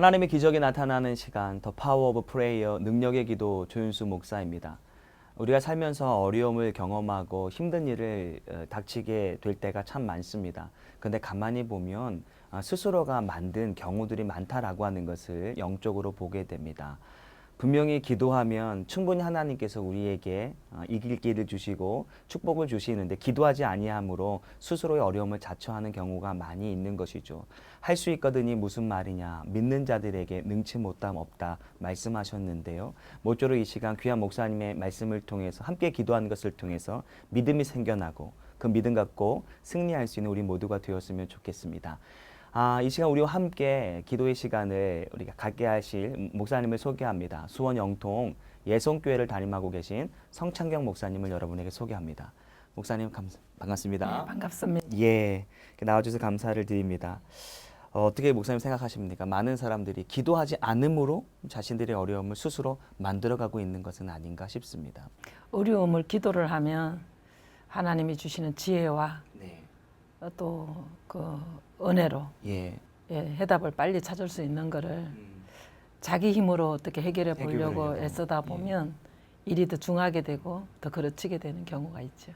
하나님의 기적이 나타나는 시간, 더 파워 오브 프레이어, 능력의 기도, 조윤수 목사입니다. 우리가 살면서 어려움을 경험하고 힘든 일을 닥치게 될 때가 참 많습니다. 그런데 가만히 보면 스스로가 만든 경우들이 많다라고 하는 것을 영적으로 보게 됩니다. 분명히 기도하면 충분히 하나님께서 우리에게 이길 길을 주시고 축복을 주시는데 기도하지 아니함으로 스스로의 어려움을 자처하는 경우가 많이 있는 것이죠. 할 수 있거든이 무슨 말이냐, 믿는 자들에게 능치 못함 없다 말씀하셨는데요. 모쪼록 이 시간 귀한 목사님의 말씀을 통해서 함께 기도하는 것을 통해서 믿음이 생겨나고 그 믿음 갖고 승리할 수 있는 우리 모두가 되었으면 좋겠습니다. 이 시간 우리와 함께 기도의 시간을 우리가 갖게 하실 목사님을 소개합니다. 수원 영통 예송교회를 담임하고 계신 성창경 목사님을 여러분에게 소개합니다. 목사님 반갑습니다. 네, 반갑습니다. 예, 나와주셔서 감사를 드립니다. 어떻게 목사님 생각하십니까? 많은 사람들이 기도하지 않음으로 자신들의 어려움을 스스로 만들어가고 있는 것은 아닌가 싶습니다. 어려움을 기도를 하면 하나님이 주시는 지혜와 네. 또 그 은혜로 예. 해답을 빨리 찾을 수 있는 거를 자기 힘으로 어떻게 해결해 보려고 해결하려고. 애쓰다 보면 일이 더 중하게 되고 더 그르치게 되는 경우가 있죠.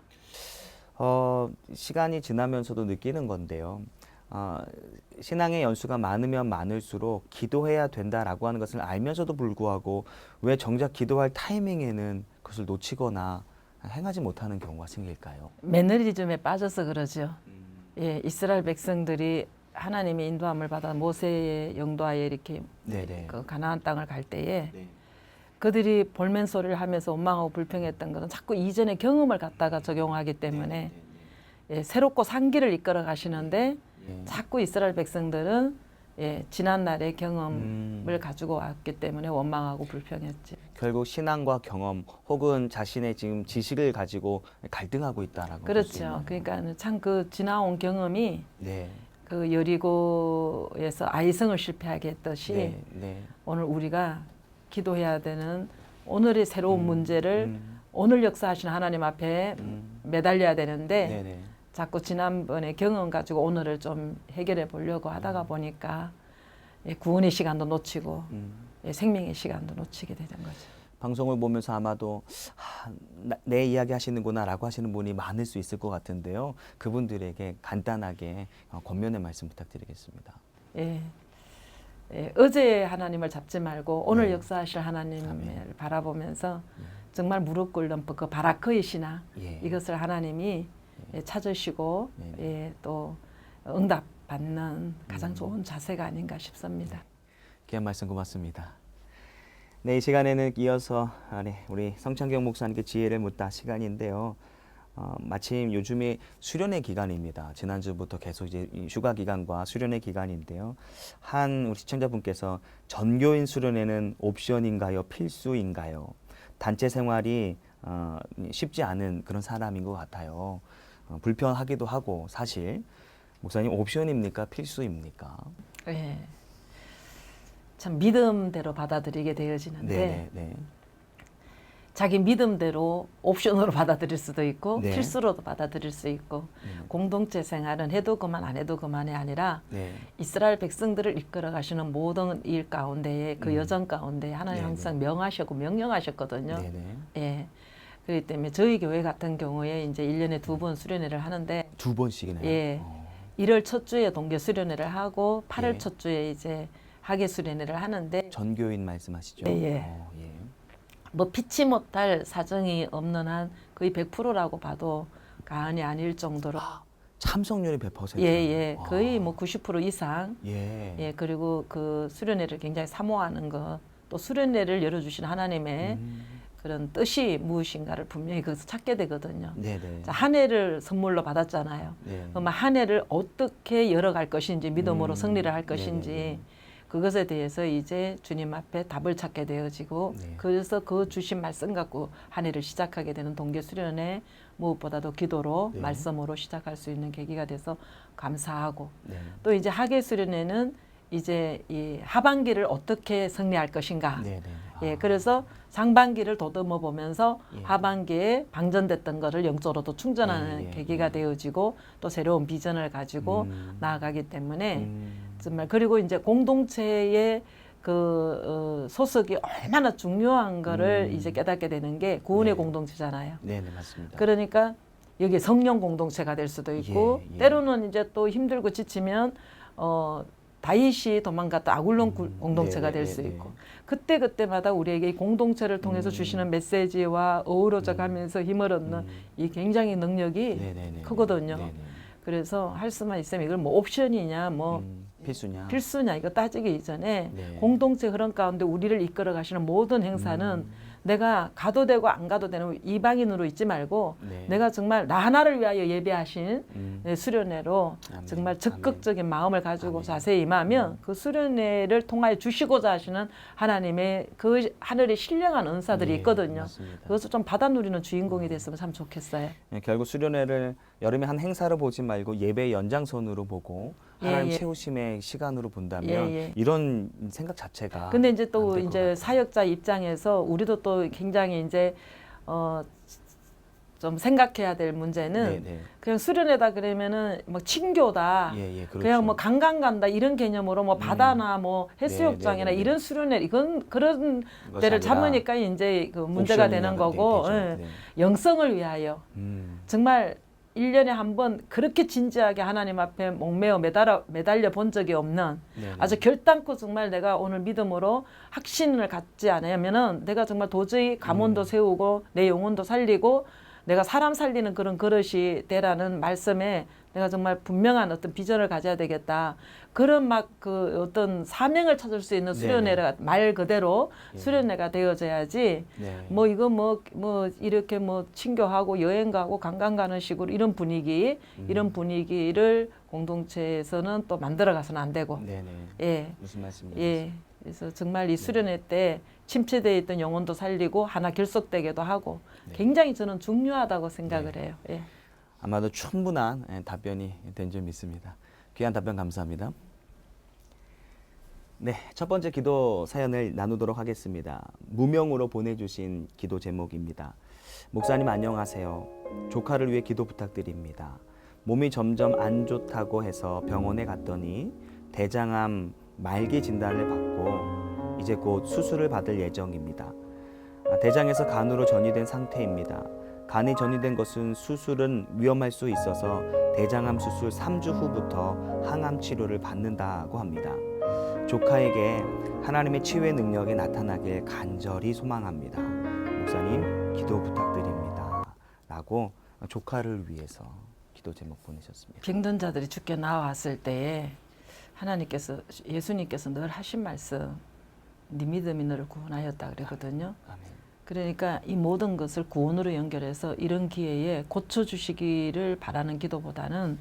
시간이 지나면서도 느끼는 건데요. 신앙의 연수가 많으면 많을수록 기도해야 된다라고 하는 것을 알면서도 불구하고 왜 정작 기도할 타이밍에는 그것을 놓치거나 행하지 못하는 경우가 생길까요? 매너리즘에 빠져서 그러죠. 예, 이스라엘 백성들이 하나님의 인도함을 받아 모세의 영도하에 이렇게 네네. 그 가나안 땅을 갈 때에 네. 그들이 볼멘 소리를 하면서 원망하고 불평했던 것은 자꾸 이전의 경험을 갖다가 적용하기 때문에 새롭고 상기를 이끌어 가시는데 자꾸 이스라엘 백성들은 지난 날의 경험을 가지고 왔기 때문에 원망하고 불평했지. 결국 신앙과 경험 혹은 자신의 지금 지식을 가지고 갈등하고 있다라고 볼수 그렇죠. 있나요? 그러니까 참 그 지나온 경험이 네. 그 여리고에서 아이성을 실패하게 했듯이 네. 오늘 우리가 기도해야 되는 오늘의 새로운 문제를 오늘 역사하시는 하나님 앞에 매달려야 되는데 네네. 자꾸 지난번에 경험 가지고 오늘을 좀 해결해 보려고 하다가 보니까 구원의 시간도 놓치고 생명의 시간도 놓치게 되는 거죠. 방송을 보면서 아마도 내 이야기 하시는구나라고 하시는 분이 많을 수 있을 것 같은데요. 그분들에게 간단하게 권면의 말씀 부탁드리겠습니다. 어제 하나님을 잡지 말고 오늘 네. 역사하실 하나님을 아멘. 바라보면서 정말 무릎 꿇는 그 바라크의 신앙 이것을 하나님이 찾으시고 또 응답 받는 가장 좋은 자세가 아닌가 싶습니다. 귀한 말씀 고맙습니다. 네, 이 시간에는 이어서 우리 성창경 목사님께 지혜를 묻다 시간인데요. 마침 요즘에 수련회 기간입니다. 지난주부터 계속 이제 휴가 기간과 수련회 기간인데요. 한 우리 시청자분께서 전교인 수련회는 옵션인가요? 필수인가요? 단체 생활이 쉽지 않은 그런 사람인 것 같아요. 불편하기도 하고 사실 목사님 옵션입니까? 필수입니까? 예. 참 믿음대로 받아들이게 되어지는데 네. 자기 믿음대로 옵션으로 받아들일 수도 있고 네. 필수로도 받아들일 수 있고 공동체 생활은 해도 그만 안 해도 그만이 아니라 이스라엘 백성들을 이끌어 가시는 모든 일 가운데에 그 여정 가운데 하나님 항상 명하셨고 명령하셨거든요. 예. 그렇기 때문에 저희 교회 같은 경우에 이제 1년에 2번 수련회를 하는데 2번씩이나요? 예. 1월 첫 주에 동계 수련회를 하고 8월 첫 주에 이제 학예 수련회를 하는데 전교인 말씀하시죠? 예. 뭐 피치 못할 사정이 없는 한 거의 100%라고 봐도 과언이 아닐 정도로 참석률이 100%. 거의 뭐 90% 이상. 그리고 그 수련회를 굉장히 사모하는 것, 또 수련회를 열어주신 하나님의 그런 뜻이 무엇인가를 분명히 거기서 찾게 되거든요. 자, 한 해를 선물로 받았잖아요. 그럼 한 해를 어떻게 열어갈 것인지, 믿음으로 승리를 할 것인지, 그것에 대해서 이제 주님 앞에 답을 찾게 되어지고 그래서 그 주신 말씀 갖고 한 해를 시작하게 되는 동계 수련회 무엇보다도 기도로 말씀으로 시작할 수 있는 계기가 돼서 감사하고 또 이제 학예 수련회는 이제 이 하반기를 어떻게 승리할 것인가. 그래서 상반기를 더듬어 보면서 하반기에 방전됐던 거를 영적으로도 충전하는 계기가 되어지고 또 새로운 비전을 가지고 나아가기 때문에 정말 그리고 이제 공동체의 그 소속이 얼마나 중요한 거를 이제 깨닫게 되는 게 구원의 네. 공동체잖아요. 네, 네, 맞습니다. 그러니까 여기 성령 공동체가 될 수도 있고 예. 때로는 이제 또 힘들고 지치면 다윗이 도망갔다 아굴론 공동체가 될 수 있고 그때마다 우리에게 이 공동체를 통해서 주시는 메시지와 어우러져 가면서 힘을 얻는 이 굉장히 능력이 크거든요. 그래서 할 수만 있으면 이걸 뭐 옵션이냐 뭐 필수냐 이거 따지기 이전에 공동체 흐름 가운데 우리를 이끌어 가시는 모든 행사는 내가 가도 되고 안 가도 되는 이방인으로 있지 말고 내가 정말 나 하나를 위하여 예배하신 수련회로 아멘. 정말 적극적인 마음을 가지고 자세히 임하면 그 수련회를 통하여 주시고자 하시는 하나님의 그 하늘의 신령한 은사들이 있거든요. 맞습니다. 그것을 좀 받아 누리는 주인공이 됐으면 참 좋겠어요. 결국 수련회를 여름에 한 행사로 보지 말고 예배의 연장선으로 보고 하나님 채우심의 시간으로 본다면 이런 생각 자체가 근데 이제 또 안될것 이제 같아요. 사역자 입장에서 우리도 또 굉장히 이제 좀 생각해야 될 문제는 그냥 수련회다 그러면은 뭐 친교다 그렇죠. 그냥 뭐 관광 간다 이런 개념으로 뭐 바다나 뭐 해수욕장이나 이런 수련회 이건 그런 데를 잡으니까 이제 그 문제가 되는 거고 영성을 위하여 정말 1년에 한 번 그렇게 진지하게 하나님 앞에 목매어 매달려 본 적이 없는 아주 결단코 정말 내가 오늘 믿음으로 확신을 갖지 않으면은 내가 정말 도저히 가문도 세우고 내 영혼도 살리고 내가 사람 살리는 그런 그릇이 되라는 말씀에 내가 정말 분명한 어떤 비전을 가져야 되겠다. 그런 막 그 어떤 사명을 찾을 수 있는 수련회가 말 그대로 수련회가 되어져야지. 뭐 이거 뭐 이렇게 뭐 친교하고 여행 가고 관광 가는 식으로 이런 분위기, 이런 분위기를 공동체에서는 또 만들어 가서는 안 되고. 무슨 말씀인지. 그래서 정말 이 수련회 때 침체되어 있던 영혼도 살리고 하나 결속되게도 하고 굉장히 저는 중요하다고 생각을 해요. 아마도 충분한 답변이 된 줄 믿습니다. 귀한 답변 감사합니다. 네, 첫 번째 기도 사연을 나누도록 하겠습니다. 무명으로 보내주신 기도 제목입니다. 목사님 안녕하세요. 조카를 위해 기도 부탁드립니다. 몸이 점점 안 좋다고 해서 병원에 갔더니 대장암 말기 진단을 받고 이제 곧 수술을 받을 예정입니다. 대장에서 간으로 전이된 상태입니다. 간이 전이된 것은 수술은 위험할 수 있어서 대장암 수술 3주 후부터 항암 치료를 받는다고 합니다. 조카에게 하나님의 치유의 능력이 나타나길 간절히 소망합니다. 목사님 기도 부탁드립니다. 라고 조카를 위해서 기도 제목 보내셨습니다. 병든 자들이 죽게 나왔을 때에 하나님께서 예수님께서 늘 하신 말씀 네 믿음이 너를 구원하였다 그랬거든요. 아멘. 그러니까 이 모든 것을 구원으로 연결해서 이런 기회에 고쳐주시기를 바라는 기도보다는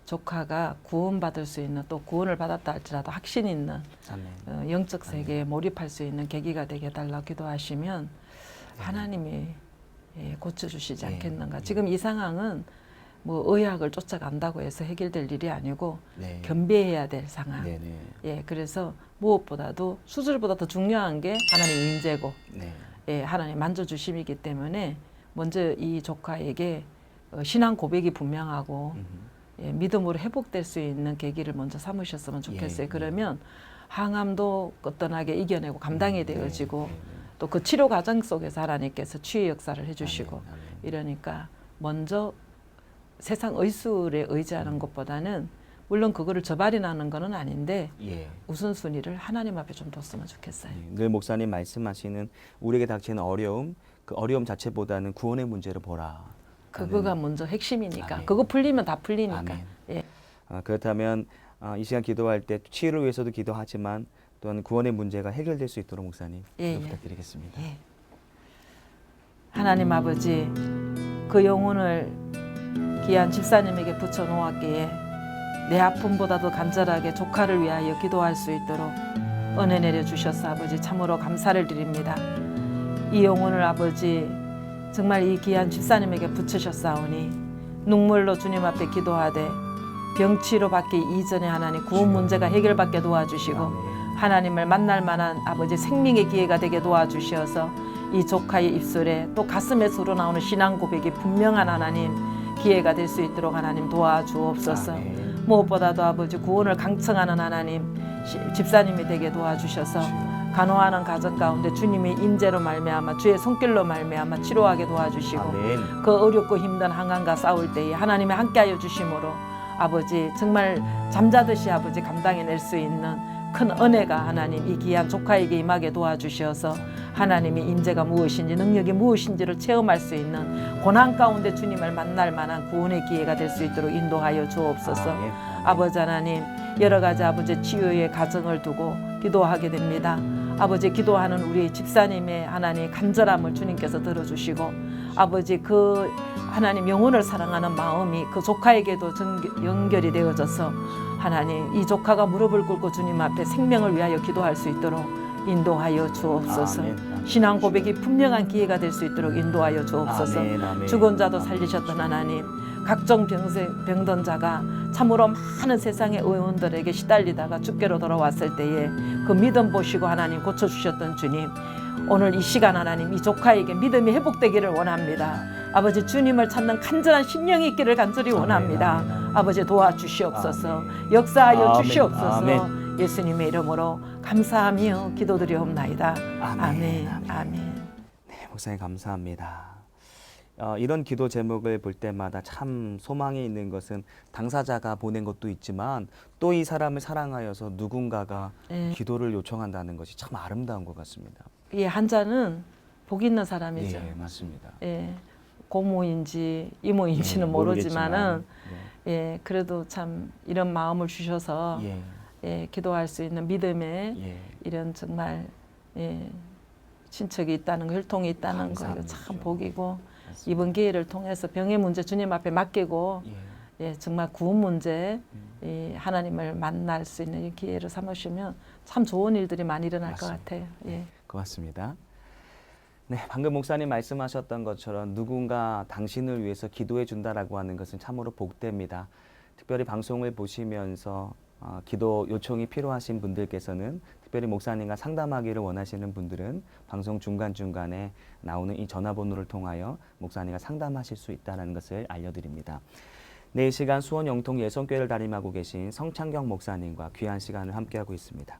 조카가 구원받을 수 있는 또 구원을 받았다 할지라도 확신 있는 영적 세계에 몰입할 수 있는 계기가 되게 달라고 기도하시면 하나님이 고쳐주시지 않겠는가. 지금 이 상황은 뭐 의학을 쫓아간다고 해서 해결될 일이 아니고 겸비해야 될 상황. 그래서 무엇보다도 수술보다 더 중요한 게 하나님의 인재고 하나님 만져주심이기 때문에 먼저 이 조카에게 신앙 고백이 분명하고 믿음으로 회복될 수 있는 계기를 먼저 삼으셨으면 좋겠어요. 그러면 항암도 거뜬하게 이겨내고 감당이 되어지고 또 그 치료 과정 속에서 하나님께서 치유 역사를 해주시고 이러니까 먼저 세상 의술에 의지하는 것보다는 물론 그거를 저발인하는 건 아닌데 우선순위를 하나님 앞에 좀 뒀으면 좋겠어요. 늘 목사님 말씀하시는 우리에게 닥치는 어려움, 그 어려움 자체보다는 구원의 문제를 보라. 그거가 먼저 핵심이니까. 그거 풀리면 다 풀리니까. 그렇다면 이 시간 기도할 때 치유를 위해서도 기도하지만 또한 구원의 문제가 해결될 수 있도록 목사님 부탁드리겠습니다. 하나님 아버지 그 영혼을 귀한 집사님에게 붙여놓았기에 내 아픔보다도 간절하게 조카를 위하여 기도할 수 있도록 은혜 내려주셔서 아버지 참으로 감사를 드립니다. 이 영혼을 아버지 정말 이 귀한 집사님에게 붙이셨사오니 눈물로 주님 앞에 기도하되 병치료 받기 이전에 하나님 구원 문제가 해결받게 도와주시고 하나님을 만날 만한 아버지 생명의 기회가 되게 도와주셔서 이 조카의 입술에 또 가슴에서 우러나오는 신앙 고백이 분명한 하나님 기회가 될 수 있도록 하나님 도와주옵소서. 무엇보다도 아버지 구원을 강청하는 하나님 집사님이 되게 도와주셔서 간호하는 가정 가운데 주님의 임재로 말미암아 주의 손길로 말미암아 치료하게 도와주시고 아멘. 그 어렵고 힘든 한강과 싸울 때에 하나님이 함께하여 주심으로 아버지 정말 잠자듯이 아버지 감당해낼 수 있는 큰 은혜가 하나님 이 귀한 조카에게 임하게 도와주셔서 하나님의 임재가 무엇인지 능력이 무엇인지를 체험할 수 있는 고난 가운데 주님을 만날 만한 구원의 기회가 될 수 있도록 인도하여 주옵소서. 아멘. 아버지 하나님 여러 가지 아버지 치유의 가정을 두고 기도하게 됩니다. 아버지 기도하는 우리 집사님의 하나님 간절함을 주님께서 들어주시고 아버지 그 하나님 영혼을 사랑하는 마음이 그 조카에게도 연결이 되어져서 하나님 이 조카가 무릎을 꿇고 주님 앞에 생명을 위하여 기도할 수 있도록 인도하여 주옵소서. 아멘. 신앙 고백이 분명한 기회가 될 수 있도록 인도하여 주옵소서. 아멘. 아멘. 죽은 자도 살리셨던 하나님 각종 병든 자가 참으로 많은 세상의 의원들에게 시달리다가 죽게로 돌아왔을 때에 그 믿음 보시고 하나님 고쳐주셨던 주님 오늘 이 시간 하나님 이 조카에게 믿음이 회복되기를 원합니다. 아버지 주님을 찾는 간절한 심령이 있기를 간절히 원합니다. 아멘, 아멘. 아버지 도와주시옵소서. 역사하여 아멘, 주시옵소서. 아멘. 예수님의 이름으로 감사하며 기도드리옵나이다. 아멘, 아멘. 아멘. 아멘. 네, 목사님 감사합니다. 이런 기도 제목을 볼 때마다 참 소망이 있는 것은 당사자가 보낸 것도 있지만 또 이 사람을 사랑하여서 누군가가 네. 기도를 요청한다는 것이 참 아름다운 것 같습니다. 이 한자는 복 있는 사람이죠. 예, 맞습니다. 예, 고모인지 이모인지는 예, 모르지만은 네. 예, 그래도 참 이런 마음을 주셔서 예, 예, 기도할 수 있는 믿음에 예. 이런 정말 예, 친척이 있다는 거, 혈통이 있다는 거 이거 참 감사합니다. 복이고 맞습니다. 이번 기회를 통해서 병의 문제 주님 앞에 맡기고 예. 예, 정말 구원 문제 이 하나님을 만날 수 있는 이 기회를 삼으시면 참 좋은 일들이 많이 일어날 것 맞습니다. 같아요. 예. 고맙습니다. 네, 방금 목사님 말씀하셨던 것처럼 누군가 당신을 위해서 기도해 준다라고 하는 것은 참으로 복됩니다. 특별히 방송을 보시면서 기도 요청이 필요하신 분들께서는 특별히 목사님과 상담하기를 원하시는 분들은 방송 중간중간에 나오는 이 전화번호를 통하여 목사님과 상담하실 수 있다는 것을 알려드립니다. 네, 이 시간 수원 영통 예성교회를 담임하고 계신 성창경 목사님과 귀한 시간을 함께하고 있습니다.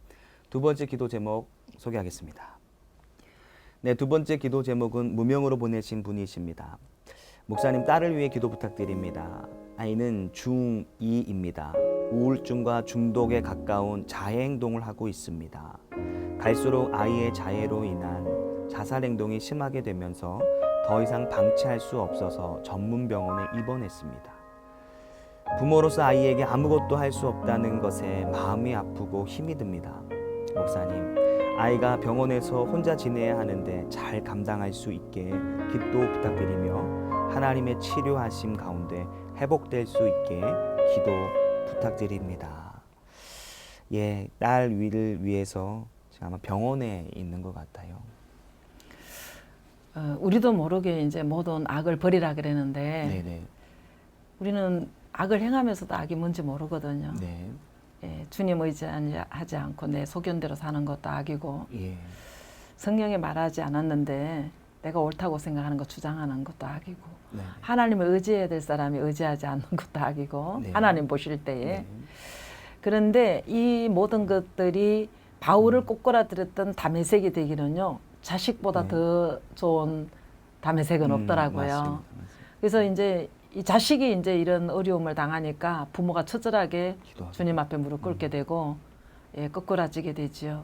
두 번째 기도 제목 소개하겠습니다. 네, 두 번째 기도 제목은 무명으로 보내신 분이십니다. 목사님 딸을 위해 기도 부탁드립니다. 아이는 중2입니다. 우울증과 중독에 가까운 자해 행동을 하고 있습니다. 갈수록 아이의 자해로 인한 자살 행동이 심하게 되면서 더 이상 방치할 수 없어서 전문 병원에 입원했습니다. 부모로서 아이에게 아무것도 할 수 없다는 것에 마음이 아프고 힘이 듭니다. 목사님, 아이가 병원에서 혼자 지내야 하는데 잘 감당할 수 있게 기도 부탁드리며 하나님의 치료하심 가운데 회복될 수 있게 기도 부탁드립니다. 예, 딸 위를 위해서 아마 병원에 있는 것 같아요. 우리도 모르게 이제 모든 악을 버리라 그랬는데 네네. 우리는 악을 행하면서도 악이 뭔지 모르거든요. 네. 예, 주님 의지하지 않고 내 소견대로 사는 것도 악이고 예. 성경에 말하지 않았는데 내가 옳다고 생각하는 것 주장하는 것도 악이고 네. 하나님을 의지해야 될 사람이 의지하지 않는 것도 악이고 네. 하나님 보실 때에 네. 그런데 이 모든 것들이 바울을 꼬꾸라들었던 다메섹이 되기는요 자식보다 네. 더 좋은 다메섹은 없더라고요. 맞습니다. 그래서 이제 이 자식이 이제 이런 어려움을 당하니까 부모가 처절하게 기도하죠. 주님 앞에 무릎 꿇게 되고 예, 거꾸라지게 되지요.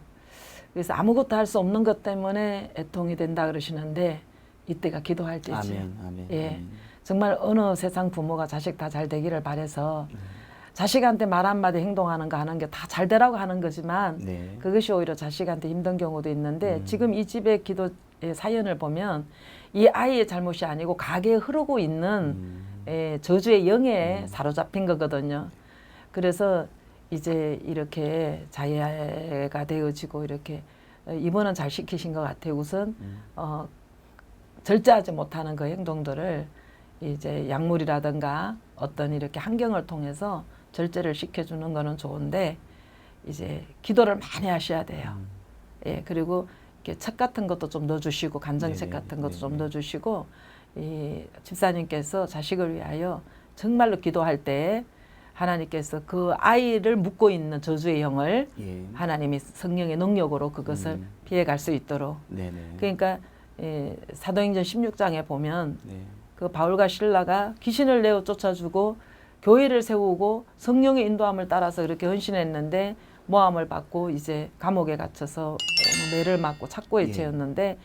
그래서 아무것도 할 수 없는 것 때문에 애통이 된다 그러시는데 이때가 기도할 때지요. 아멘, 아멘, 예, 아멘. 정말 어느 세상 부모가 자식 다 잘 되기를 바래서 자식한테 말 한마디 행동하는 거 하는 게 다 잘 되라고 하는 거지만 네. 그것이 오히려 자식한테 힘든 경우도 있는데 지금 이 집의 기도의 사연을 보면 이 아이의 잘못이 아니고 가게에 흐르고 있는 저주의 영에 사로잡힌 거거든요. 그래서 이제 이렇게 자해가 되어지고 이렇게 입원은 잘 시키신 것 같아요. 우선 절제하지 못하는 그 행동들을 이제 약물이라든가 어떤 이렇게 환경을 통해서 절제를 시켜주는 거는 좋은데 이제 기도를 많이 하셔야 돼요. 예, 그리고 이렇게 책 같은 것도 좀 넣어주시고 간정책 네네, 같은 것도 좀 네네. 넣어주시고 이 집사님께서 자식을 위하여 정말로 기도할 때 하나님께서 그 아이를 묶고 있는 저주의 영을 예. 하나님이 성령의 능력으로 그것을 피해갈 수 있도록. 네네. 그러니까 사도행전 16장에 보면 네. 그 바울과 실라가 귀신을 내어 쫓아주고 교회를 세우고 성령의 인도함을 따라서 그렇게 헌신했는데 모함을 받고 이제 감옥에 갇혀서 매를 맞고 착고에 예. 채였는데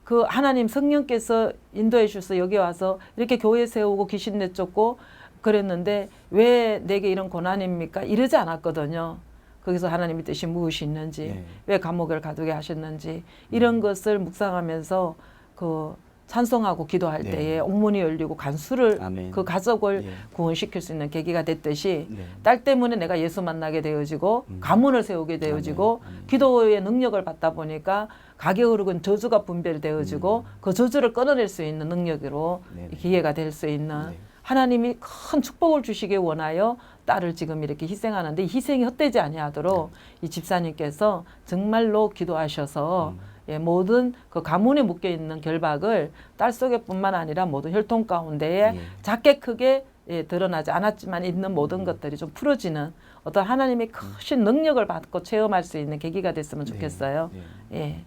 그 하나님 성령께서 인도해 주셔서 여기 와서 이렇게 교회 세우고 귀신 내쫓고 그랬는데 왜 내게 이런 고난입니까? 이러지 않았거든요. 거기서 하나님의 뜻이 무엇이 있는지, 네. 왜 감옥을 가두게 하셨는지 이런 것을 묵상하면서 그 찬송하고 기도할 네. 때에 옥문이 열리고 간수를 아멘. 그 가족을 예. 구원시킬 수 있는 계기가 됐듯이 네. 딸 때문에 내가 예수 만나게 되어지고 가문을 세우게 되어지고 아멘. 아멘. 기도의 능력을 받다 보니까 가게 흐르건 저주가 분별되어지고 그 저주를 끊어낼 수 있는 능력으로 네네. 기회가 될 수 있는 네. 하나님이 큰 축복을 주시길 원하여 딸을 지금 이렇게 희생하는데 이 희생이 헛되지 아니하도록 이 집사님께서 정말로 기도하셔서 모든 그 가문에 묶여 있는 결박을 딸 속에뿐만 아니라 모든 혈통 가운데에 예. 작게 크게 드러나지 않았지만 있는 모든 것들이 좀 풀어지는 어떤 하나님의 크신 능력을 받고 체험할 수 있는 계기가 됐으면 좋겠어요. 네. 예.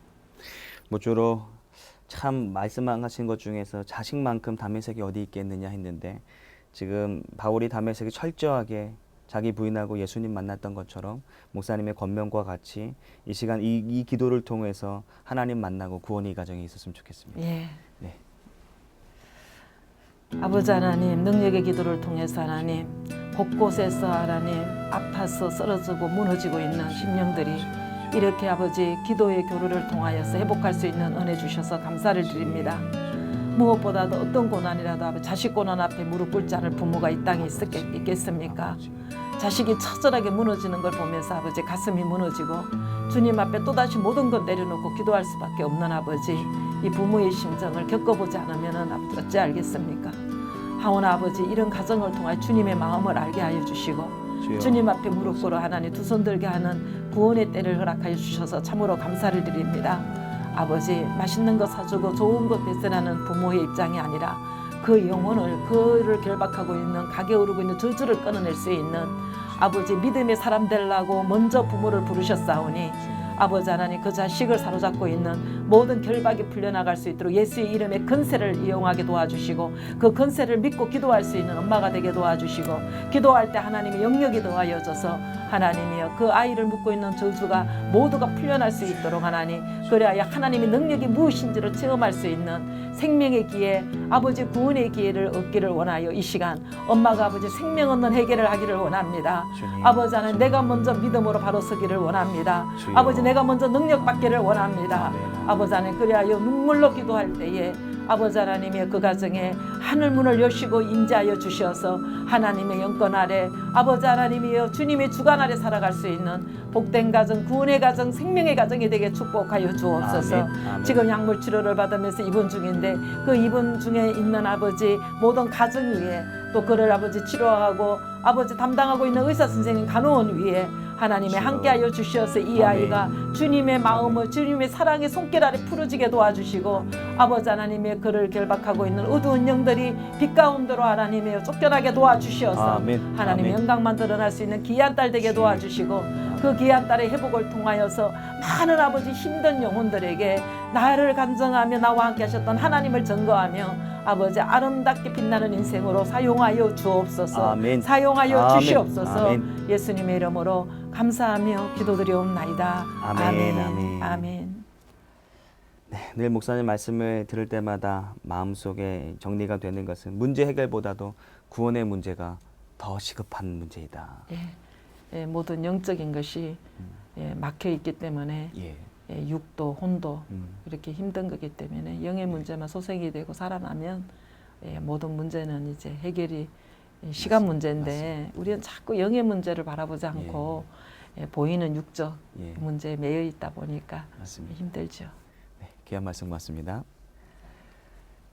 모쪼록 참 말씀하신 것 중에서 자식만큼 다메섹이 어디 있겠느냐 했는데 지금 바울이 다메섹이 철저하게 자기 부인하고 예수님 만났던 것처럼 목사님의 권면과 같이 이 시간 이 기도를 통해서 하나님 만나고 구원의 가정이 있었으면 좋겠습니다. 예. 네. 아버지 하나님 능력의 기도를 통해서 하나님 곳곳에서 하나님 아파서 쓰러지고 무너지고 있는 심령들이 이렇게 아버지 기도의 교류를 통하여서 회복할 수 있는 은혜 주셔서 감사를 드립니다. 무엇보다도 어떤 고난이라도 아버지 자식 고난 앞에 무릎 꿇지 않을 부모가 이 땅에 있겠습니까? 자식이 처절하게 무너지는 걸 보면서 아버지 가슴이 무너지고 주님 앞에 또다시 모든 것 내려놓고 기도할 수밖에 없는 아버지 이 부모의 심정을 겪어보지 않으면 어찌 알겠습니까? 하오나 아버지 이런 가정을 통해 주님의 마음을 알게 하여 주시고 주님 앞에 무릎 꿇어 하나님 두 손 들게 하는 구원의 때를 허락하여 주셔서 참으로 감사를 드립니다. 아버지 맛있는 거 사주고 좋은 거 배설하는 부모의 입장이 아니라 그 영혼을 그를 결박하고 있는 가게 오르고 있는 저주를 끊어낼 수 있는 아버지 믿음의 사람 되려고 먼저 부모를 부르셨사오니 아버지 하나님 그 자식을 사로잡고 있는 모든 결박이 풀려나갈 수 있도록 예수의 이름의 건세를 이용하게 도와주시고 그 건세를 믿고 기도할 수 있는 엄마가 되게 도와주시고 기도할 때 하나님의 영역이 더하여져서 하나님이여 그 아이를 묶고 있는 저주가 모두가 풀려날 수 있도록 하나님 그래야 하나님의 능력이 무엇인지를 체험할 수 있는 생명의 기회 아버지 구원의 기회를 얻기를 원하여 이 시간 엄마가 아버지 생명 얻는 해결을 하기를 원합니다. 주님. 아버지 하나님 내가 먼저 믿음으로 바로 서기를 원합니다. 주여. 아버지 내가 먼저 능력 받기를 원합니다. 아멘. 아버지 하나님 그래야 눈물로 기도할 때에 아버지 하나님의 그 가정에 하늘 문을 여시고 임재하여 주셔서 하나님의 영권 아래 아버지 하나님이여 주님의 주관 아래 살아갈 수 있는 복된 가정 구원의 가정 생명의 가정이 되게 축복하여 주옵소서. 아멘. 아멘. 지금 약물 치료를 받으면서 입원 중인데 그 입원 중에 있는 아버지 모든 가정 위에 또 그를 아버지 치료하고 아버지 담당하고 있는 의사 선생님 간호원 위에 하나님의 함께하여 주셔서 이 아이가 주님의 마음을 주님의 사랑의 손길 아래 풀어지게 도와주시고 아버지 하나님의 그를 결박하고 있는 어두운 영들이 빛 가운데로 하나님의 쫓겨나게 도와주시어서 아멘. 하나님의 아멘. 영광만 드러날 수 있는 귀한 딸 되게 도와주시고 그 귀한 딸의 회복을 통하여서 많은 아버지 힘든 영혼들에게 나를 간증하며 나와 함께 하셨던 하나님을 증거하며 아버지 아름답게 빛나는 인생으로 사용하여 주옵소서. 아멘. 사용하여 아멘. 주시옵소서. 아멘. 예수님의 이름으로 감사하며 기도드리옵나이다. 아멘. 아멘. 아멘. 아멘. 네, 늘 목사님 말씀을 들을 때마다 마음속에 정리가 되는 것은 문제 해결보다도 구원의 문제가 더 시급한 문제이다. 예, 모든 영적인 것이 막혀 있기 때문에 예. 육도 혼도 이렇게 힘든 거기 때문에 영의 문제만 소생이 되고 살아나면 모든 문제는 이제 해결이 시간 문제인데 우리는 자꾸 영의 문제를 바라보지 않고 보이는 육적 문제에 매여 있다 보니까 맞습니다. 힘들죠. 네, 귀한 말씀 고맙습니다.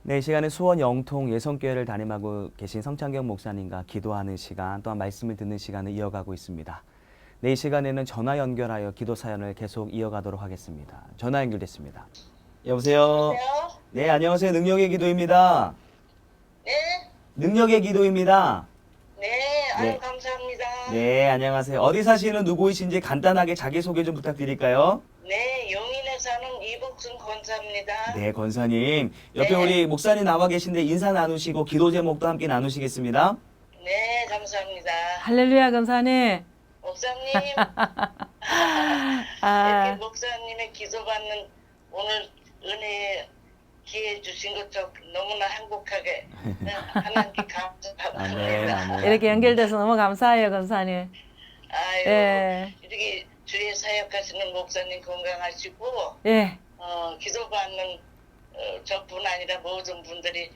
네, 이 시간은 수원 영통 예성교회를 담임하고 계신 성창경 목사님과 기도하는 시간 또한 말씀을 듣는 시간을 이어가고 있습니다. 네, 이 시간에는 전화 연결하여 기도 사연을 계속 이어가도록 하겠습니다. 전화 연결됐습니다. 여보세요? 여보세요? 네, 안녕하세요. 능력의 기도입니다. 네, 능력의 기도입니다. 네, 네. 아유, 감사합니다. 네, 안녕하세요. 어디 사시는 누구이신지 간단하게 자기소개 좀 부탁드릴까요? 네, 용인에 사는 이복순 권사입니다. 네, 권사님. 옆에 네. 우리 목사님 나와 계신데 인사 나누시고 기도 제목도 함께 나누시겠습니다. 네, 감사합니다. 할렐루야 권사님. 목사님, 아, 이렇게 목사님의 기도받는 오늘 은혜 기회 주신 것도 너무나 행복하게 하나님께 감사합니다. 아멘, 아멘. 이렇게 연결돼서 너무 감사해요 권사님. 아유, 예, 이렇게 주의 사역하시는 목사님 건강하시고 예, 기도받는 저뿐 아니라 모든 분들이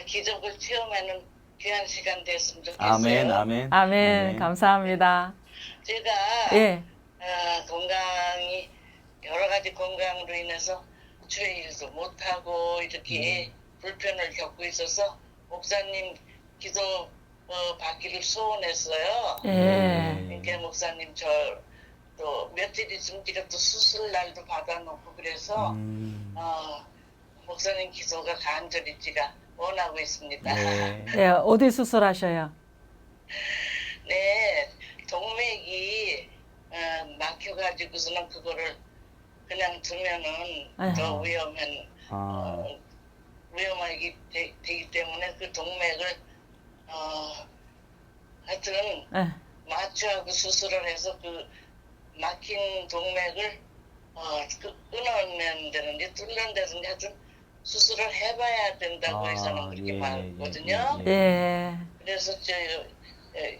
기적을 체험하는 귀한 시간 됐으면 좋겠어요. 아멘, 아멘. 아멘. 감사합니다. 제가 예, 건강이 여러 가지 건강으로 인해서 주의 일도 못하고 이렇게 불편을 겪고 있어서 목사님 기도 받기를 소원했어요. 예. 그러니까 목사님 저 또 며칠 있으면 제가 또 수술 날도 받아놓고 그래서 목사님 기도가 간절히 제가 원하고 있습니다. 네. 예, 어디 수술하셔요? 네, 동맥이 막혀가지고서는 그거를 그냥 두면은 아유. 더 아, 위험하게 되기 때문에 그 동맥을 하여튼 예, 마취하고 수술을 해서 그 막힌 동맥을 끊어내는 데는지 뚫는 데든지 하여튼 수술을 해봐야 된다고 해서는 그렇게 말하거든요. 예, 그래서 저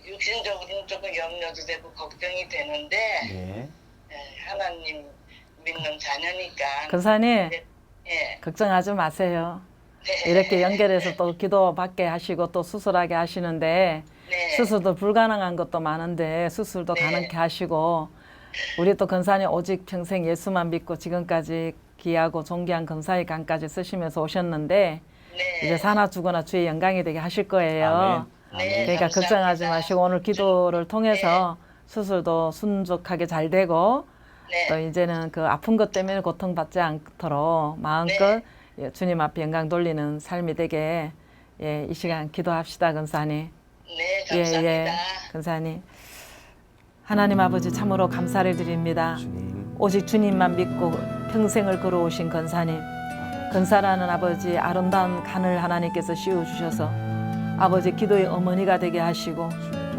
육신적으로는 조금 염려도 되고 걱정이 되는데 네. 하나님 믿는 자녀니까. 권사님 예. 걱정하지 마세요. 네. 이렇게 연결해서 또 기도 받게 하시고 또 수술하게 하시는데 네. 수술도 불가능한 것도 많은데 수술도 네. 가능케 하시고 우리 또 권사님 오직 평생 예수만 믿고 지금까지 귀하고 존귀한 권사의 간까지 쓰시면서 오셨는데 네. 이제 사나 죽어나 주의 영광이 되게 하실 거예요. 아멘. 네. 그러니까 감사합니다. 걱정하지 마시고 오늘 기도를 통해서 수술도 순조하게 잘 되고 네. 또 이제는 그 아픈 것 때문에 고통받지 않도록 마음껏 예, 주님 앞에 영광 돌리는 삶이 되게 예, 이 시간 기도합시다 권사님. 네, 예, 감사합니다. 예, 권사님. 하나님 아버지 참으로 감사를 드립니다. 주님. 오직 주님만 믿고 평생을 걸어오신 권사님. 권사라는 아버지 아름다운 간을 하나님께서 씌워주셔서 아버지 기도의 어머니가 되게 하시고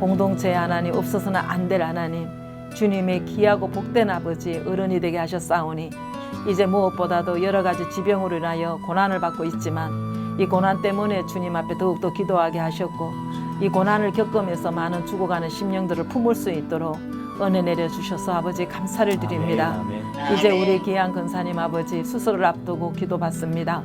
공동체 하나님 없어서는 안 될 하나님 주님의 귀하고 복된 아버지 어른이 되게 하셨사오니 이제 무엇보다도 여러 가지 지병으로 인하여 고난을 받고 있지만 이 고난 때문에 주님 앞에 더욱더 기도하게 하셨고 이 고난을 겪으면서 많은 죽어가는 심령들을 품을 수 있도록 은혜 내려주셔서 아버지 감사를 드립니다. 아멘, 이제 우리 귀한 권사님 아버지 수술을 앞두고 기도받습니다.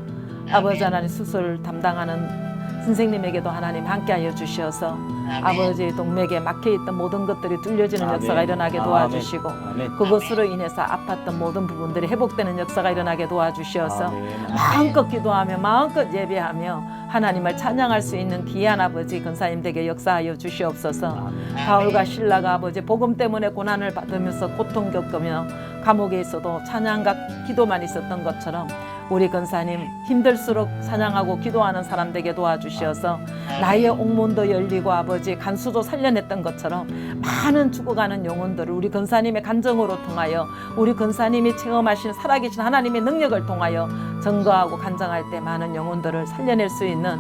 아버지 하나님 수술 담당하는 선생님에게도 하나님 함께하여 주셔서 아버지 동맥에 막혀있던 모든 것들이 뚫려지는 아멘. 역사가 일어나게 도와주시고 아멘. 그것으로 인해서 아팠던 모든 부분들이 회복되는 역사가 일어나게 도와주셔서 아멘. 마음껏 기도하며 마음껏 예배하며 하나님을 찬양할 수 있는 귀한 아버지 권사님 에게 역사하여 주시옵소서. 아멘. 바울과 신라가 아버지 복음 때문에 고난을 받으면서 고통 겪으며 감옥에 있어도 찬양과 기도만 있었던 것처럼 우리 권사님 힘들수록 찬양하고 기도하는 사람 되게 도와주시어서 나의 옥문도 열리고 아버지 간수도 살려냈던 것처럼 많은 죽어가는 영혼들을 우리 권사님의 간정으로 통하여 우리 권사님이 체험하신 살아계신 하나님의 능력을 통하여 증거하고 간증할 때 많은 영혼들을 살려낼 수 있는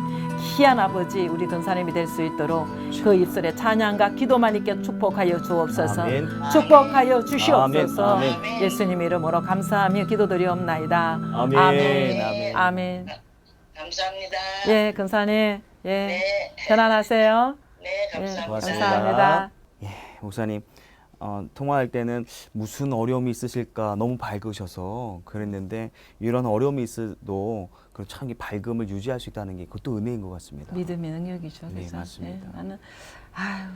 귀한 아버지 우리 권사님이 될 수 있도록 그 입술에 찬양과 기도만 있게 축복하여 주옵소서. 아멘. 축복하여 주시옵소서. 아멘. 아멘. 예수님 이름으로 감사하며 기도드리옵나이다. 아멘. 아멘. 아멘. 아멘. 감사합니다. 예, 권사님. 예. 네. 편안하세요. 네, 예, 감사합니다. 고맙습니다. 감사합니다. 목사님 통화할 때는 무슨 어려움이 있으실까 너무 밝으셔서 그랬는데 이런 어려움이 있어도 참 밝음을 유지할 수 있다는 게 그것도 은혜인 것 같습니다. 믿음의 능력이죠. 네, 그죠? 맞습니다. 예, 나는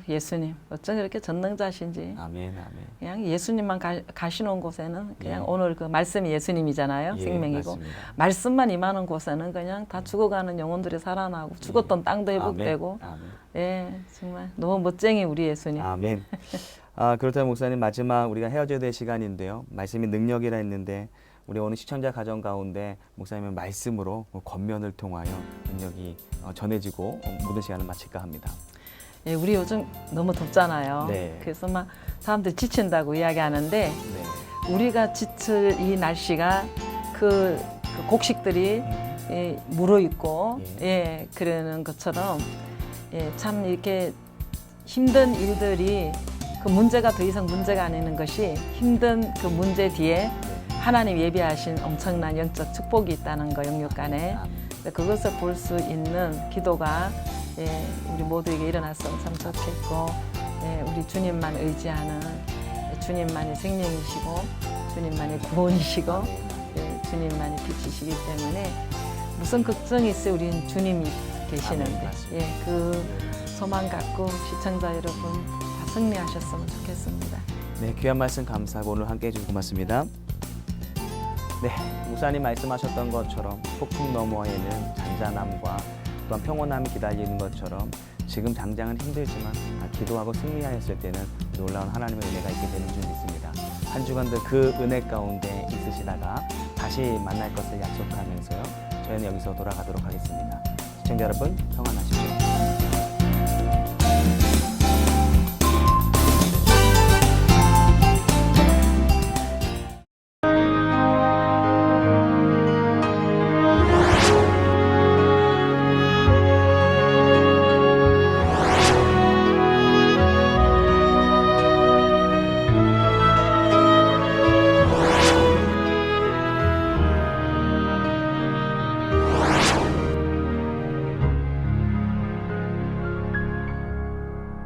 예수님 어쩜 이렇게 전능자신지 아멘, 아멘. 그냥 예수님만 가시는 곳에는 그냥 예. 오늘 그 말씀이 예수님이잖아요. 예, 생명이고 맞습니다. 말씀만 임하는 곳에는 그냥 다 죽어가는 영혼들이 살아나고 죽었던 땅도 회복되고 아멘. 예, 정말 너무 멋쟁이 우리 예수님. 아멘. 그렇다면 목사님 마지막 우리가 헤어져야 될 시간인데요. 말씀이 능력이라 했는데 우리 오늘 시청자 가정 가운데 목사님의 말씀으로 권면을 통하여 능력이 전해지고 모든 시간을 마칠까 합니다. 예, 우리 요즘 너무 덥잖아요. 네. 그래서 막 사람들 지친다고 이야기하는데 네. 우리가 지칠 이 날씨가 그 곡식들이 예, 물어있고 예, 그러는 것처럼 예, 참 이렇게 힘든 일들이 그 문제가 더 이상 문제가 아니는 것이 힘든 그 문제 뒤에 하나님 예비하신 엄청난 영적 축복이 있다는 거 영육간에 그것을 볼 수 있는 기도가 예, 우리 모두에게 일어났으면 참 좋겠고 예, 우리 주님만 의지하는 주님만이 생명이시고 주님만이 구원이시고 예, 주님만이 빛이시기 때문에 무슨 걱정이 있어요. 우리는 주님이 계시는데 예, 그 소망 갖고 시청자 여러분 다 승리하셨으면 좋겠습니다. 네, 귀한 말씀 감사하고 오늘 함께 해주셔서 고맙습니다. 네, 목사님 말씀하셨던 것처럼 폭풍 너머에는 잔잔함과 또한 평온함이 기다리는 것처럼 지금 당장은 힘들지만 기도하고 승리하였을 때는 놀라운 하나님의 은혜가 있게 되는 줄 믿습니다. 한 주간도 그 은혜 가운데 있으시다가 다시 만날 것을 약속하면서요. 저희는 여기서 돌아가도록 하겠습니다. 시청자 여러분, 평안하세요.